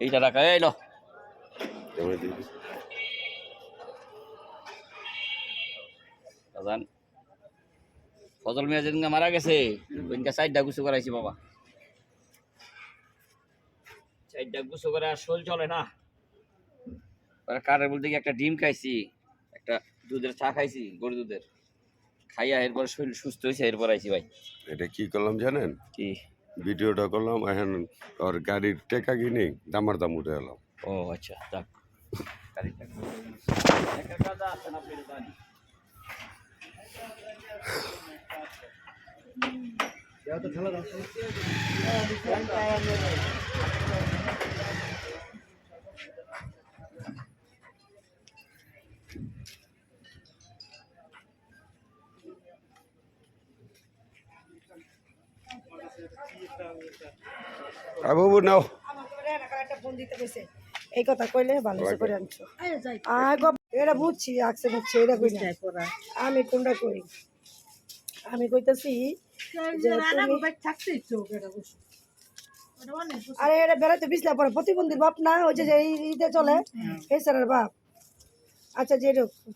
এইটা রাখা এলো ফজল মিয়া যেদিন মারা গেছে ওইদিনকে 4টা গুছু করাইছি বাবা, 4টা গুছু করে আর শোল চলে না। কারের বলতে কি একটা ডিম খাইছি, একটা দুধের চা খাইছি, গরু দুধের খাইয়া এরপর শরীর সুস্থ হয়েছে, এরপর আইছি ভাই। এটা কি করলাম জানেন? কি ভিডিওটা করলাম, এখন ওর গাড়ির টেকা কিনে দামার দাম উঠে এলাম। ও আচ্ছা, যাক গাড়ির টাকা একটা কাজা আছে না পেরে জানি। বাবু নাও এই কথা কইলে ভালো করে আনছো এটা বুঝছি আকছে বুঝছি এটা কই আমি কোনটা কই আমি কইতাছি আরে এটা বেড়াতে বিছলা পরে প্রতিবন্ধীর বাপ না ওই যে ঈদে চলে এই স্যারের বাপ। আচ্ছা যেরকম